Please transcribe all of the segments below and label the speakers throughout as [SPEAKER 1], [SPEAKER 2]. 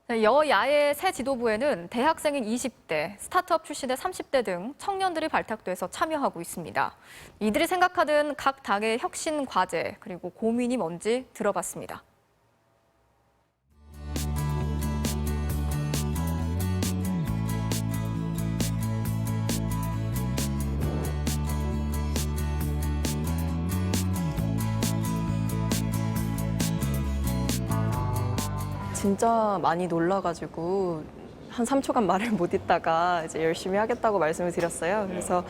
[SPEAKER 1] 네, 여야의 새 지도부에는 대학생인 20대, 스타트업 출신의 30대 등 청년들이 발탁돼서 참여하고 있습니다. 이들이 생각하는 각 당의 혁신 과제 그리고 고민이 뭔지 들어봤습니다.
[SPEAKER 2] 진짜 많이 놀라가지고 한 3초간 말을 못 잇다가 이제 열심히 하겠다고 말씀을 드렸어요. 그래서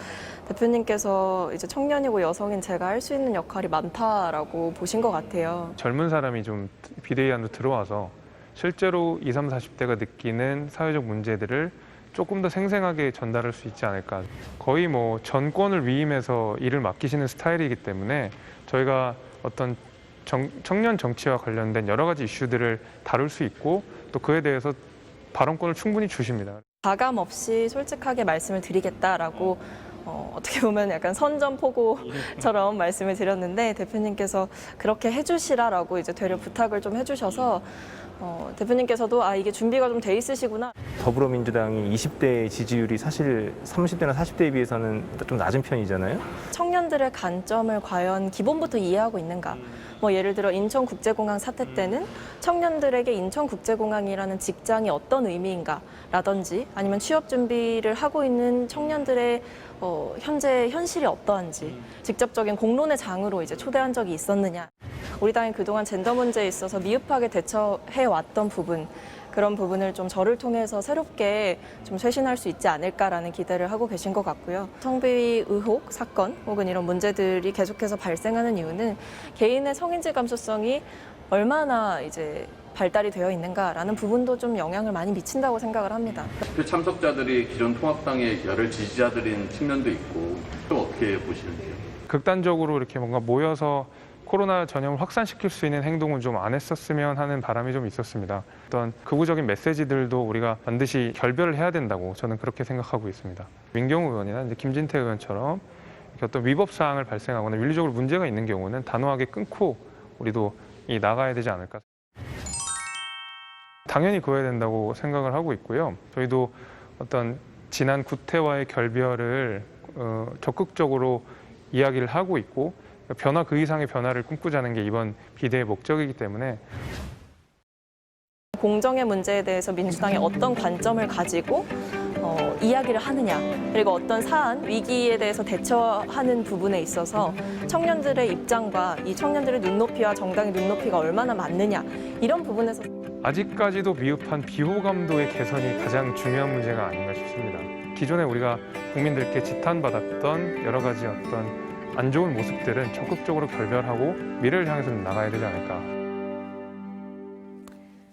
[SPEAKER 2] 대표님께서 이제 청년이고 여성인 제가 할 수 있는 역할이 많다라고 보신 것 같아요.
[SPEAKER 3] 젊은 사람이 좀 비대위 안으로 들어와서 실제로 20, 30, 40대가 느끼는 사회적 문제들을 조금 더 생생하게 전달할 수 있지 않을까. 거의 뭐 전권을 위임해서 일을 맡기시는 스타일이기 때문에 저희가 어떤 청년 정치와 관련된 여러 가지 이슈들을 다룰 수 있고 또 그에 대해서 발언권을 충분히 주십니다.
[SPEAKER 2] 가감 없이 솔직하게 말씀을 드리겠다라고 어떻게 보면 약간 선전포고처럼 말씀을 드렸는데 대표님께서 그렇게 해주시라라고 이제 되려 부탁을 좀 해주셔서 대표님께서도 이게 준비가 좀 돼 있으시구나.
[SPEAKER 4] 더불어민주당이 20대 지지율이 사실 30대나 40대에 비해서는 좀 낮은 편이잖아요.
[SPEAKER 2] 청년들의 관점을 과연 기본부터 이해하고 있는가. 뭐 예를 들어 인천국제공항 사태 때는 청년들에게 인천국제공항이라는 직장이 어떤 의미인가라든지 아니면 취업 준비를 하고 있는 청년들의 현재 현실이 어떠한지 직접적인 공론의 장으로 이제 초대한 적이 있었느냐. 우리 당이 그동안 젠더 문제에 있어서 미흡하게 대처해 왔던 부분, 그런 부분을 좀 저를 통해서 새롭게 좀 쇄신할 수 있지 않을까라는 기대를 하고 계신 것 같고요. 성비위 의혹, 사건 혹은 이런 문제들이 계속해서 발생하는 이유는 개인의 성인지 감수성이 얼마나 이제 발달이 되어 있는가라는 부분도 좀 영향을 많이 미친다고 생각을 합니다.
[SPEAKER 5] 그 참석자들이 기존 통합당의 열혈 지지자들인 측면도 있고 또 어떻게 보시는지요?
[SPEAKER 3] 극단적으로 이렇게 뭔가 모여서 코로나 전염을 확산시킬 수 있는 행동은 좀 안 했었으면 하는 바람이 좀 있었습니다. 어떤 극우적인 메시지들도 우리가 반드시 결별을 해야 된다고 저는 그렇게 생각하고 있습니다. 민경우 의원이나 이제 김진태 의원처럼 이렇게 어떤 위법 사항을 발생하거나 윤리적으로 문제가 있는 경우는 단호하게 끊고 우리도 나가야 되지 않을까. 당연히 그어야 된다고 생각을 하고 있고요. 저희도 어떤 지난 구태와의 결별을 적극적으로 이야기를 하고 있고 변화 그 이상의 변화를 꿈꾸자는 게 이번 비대의 목적이기 때문에
[SPEAKER 2] 공정의 문제에 대해서 민주당이 어떤 관점을 가지고 이야기를 하느냐, 그리고 어떤 사안, 위기에 대해서 대처하는 부분에 있어서 청년들의 입장과 이 청년들의 눈높이와 정당의 눈높이가 얼마나 맞느냐, 이런 부분에서
[SPEAKER 3] 아직까지도 미흡한 비호감도의 개선이 가장 중요한 문제가 아닌가 싶습니다. 기존에 우리가 국민들께 지탄받았던 여러 가지 어떤 안 좋은 모습들은 적극적으로 결별하고 미래를 향해서 나가야 되지 않을까.